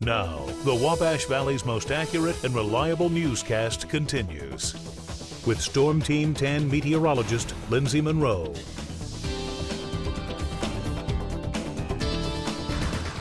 Now, the Wabash Valley's most accurate and reliable newscast continues with Storm Team 10 meteorologist Lindsay Monroe.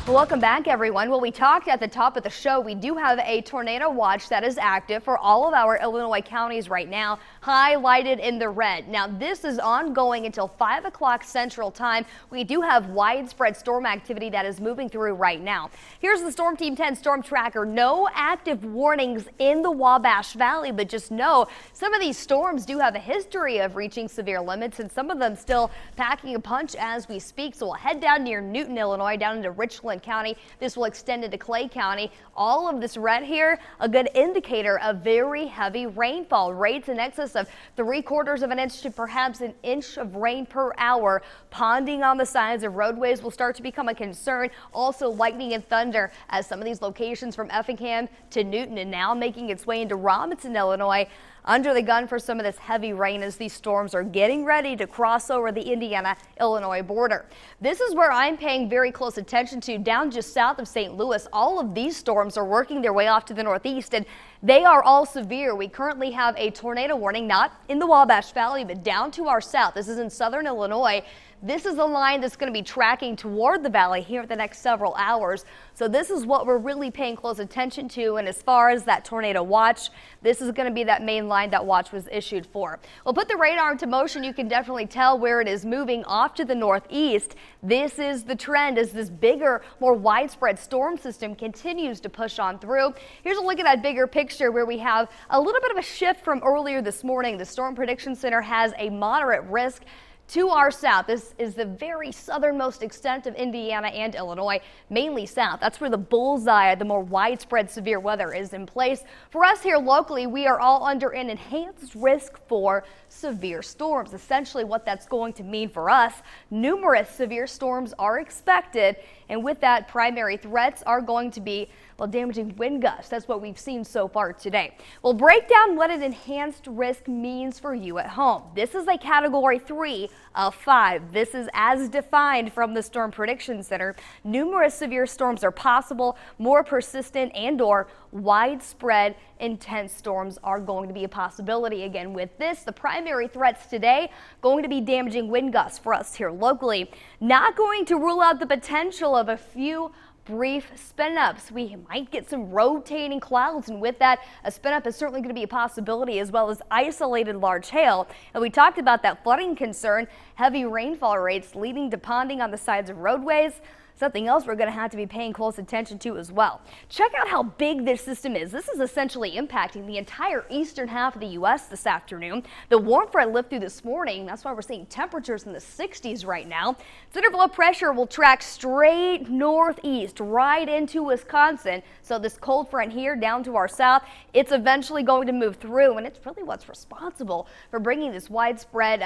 Welcome back, everyone. Well, we talked at the top of the show. We do have a tornado watch that is active for all of our Illinois counties right now, highlighted in the red. Now, this is ongoing until 5 o'clock Central Time. We do have widespread storm activity that is moving through right now. Here's the Storm Team 10 storm tracker. No active warnings in the Wabash Valley, but just know some of these storms do have a history of reaching severe limits, and some of them still packing a punch as we speak. So we'll head down near Newton, Illinois, down into Richland County. This will extend into Clay County. All of this red here, a good indicator of very heavy rainfall. Rates in excess of 3/4 of an inch to perhaps an inch of rain per hour. Ponding on the sides of roadways will start to become a concern. Also lightning and thunder as some of these locations from Effingham to Newton and now making its way into Robinson, Illinois, under the gun for some of this heavy rain as these storms are getting ready to cross over the Indiana-Illinois border. This is where I'm paying very close attention to, down just south of St. Louis. All of these storms are working their way off to the northeast, and they are all severe. We currently have a tornado warning, not in the Wabash Valley, but down to our south. This is in southern Illinois. This is a line that's going to be tracking toward the valley here in the next several hours. So this is what we're really paying close attention to. And as far as that tornado watch, this is going to be that main line that watch was issued for. We'll put the radar into motion. You can definitely tell where it is moving off to the northeast. This is the trend as this bigger, more widespread storm system continues to push on through. Here's a look at that bigger picture where we have a little bit of a shift from earlier this morning. The Storm Prediction Center has a moderate risk to our south. This is the very southernmost extent of Indiana and Illinois, mainly south. That's where the bullseye, the more widespread severe weather is in place. For us here locally, we are all under an enhanced risk for severe storms. Essentially what that's going to mean for us, numerous severe storms are expected, and with that, primary threats are going to be, well, damaging wind gusts. That's what we've seen so far today. We'll break down what an enhanced risk means for you at home. This is a category 3 of 5. This is as defined from the Storm Prediction Center. Numerous severe storms are possible. More persistent and/or widespread intense storms are going to be a possibility. Again, with this, the primary threats today going to be damaging wind gusts for us here locally. Not going to rule out the potential of a few brief spin-ups. We might get some rotating clouds, and with that, a spin-up is certainly going to be a possibility, as well as isolated large hail. And we talked about that flooding concern, heavy rainfall rates leading to ponding on the sides of roadways. Something else we're going to have to be paying close attention to as well. Check out how big this system is. This is essentially impacting the entire eastern half of the U.S. this afternoon. The warm front lived through this morning. That's why we're seeing temperatures in the 60s right now. Center of low pressure will track straight northeast right into Wisconsin. So this cold front here down to our south, it's eventually going to move through, and it's really what's responsible for bringing this widespread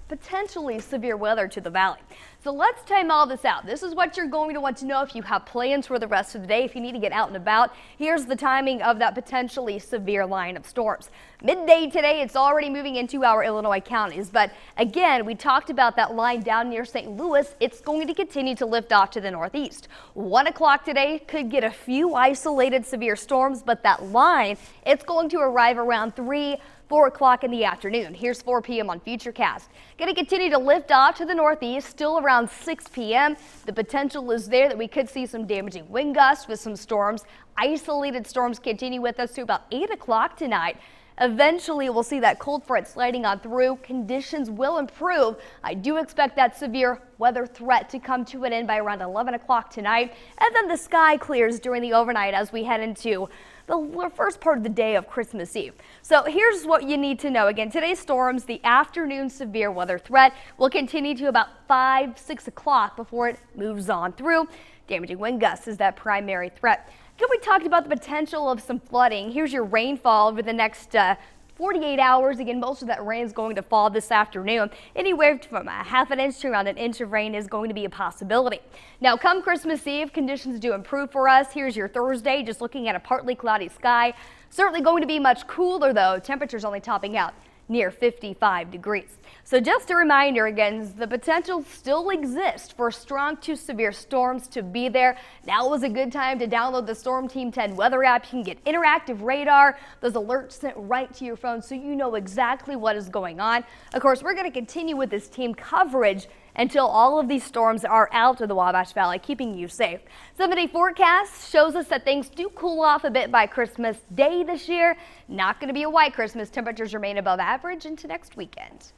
potentially severe weather to the valley. So let's time all this out. This is what you're going to want to know if you have plans for the rest of the day. If you need to get out and about, here's the timing of that potentially severe line of storms. Midday today, it's already moving into our Illinois counties. But again, we talked about that line down near St. Louis. It's going to continue to lift off to the northeast. 1 o'clock today could get a few isolated severe storms, but that line, it's going to arrive around 4 o'clock in the afternoon. Here's 4 p.m. on Futurecast. Going to continue to lift off to the northeast, still around 6 p.m. The potential is there that we could see some damaging wind gusts with some storms. Isolated storms continue with us to about 8 o'clock tonight. Eventually, we'll see that cold front sliding on through. Conditions will improve. I do expect that severe weather threat to come to an end by around 11 o'clock tonight. And then the sky clears during the overnight as we head into the first part of the day of Christmas Eve. So here's what you need to know. Again, today's storms, the afternoon severe weather threat will continue to about 6 o'clock before it moves on through. Damaging wind gusts is that primary threat. Again, we talked about the potential of some flooding. Here's your rainfall over the next 48 hours. Again, most of that rain is going to fall this afternoon. Anywhere from a half an inch to around an inch of rain is going to be a possibility. Now, come Christmas Eve, conditions do improve for us. Here's your Thursday, just looking at a partly cloudy sky. Certainly going to be much cooler, though. Temperatures only topping out near 55 degrees. So just a reminder again, the potential still exists for strong to severe storms to be there. Now is a good time to download the Storm Team 10 weather app. You can get interactive radar, those alerts sent right to your phone so you know exactly what is going on. Of course, we're going to continue with this team coverage until all of these storms are out of the Wabash Valley, keeping you safe. 7-day forecast shows us that things do cool off a bit by Christmas Day this year. Not going to be a white Christmas. Temperatures remain above average into next weekend.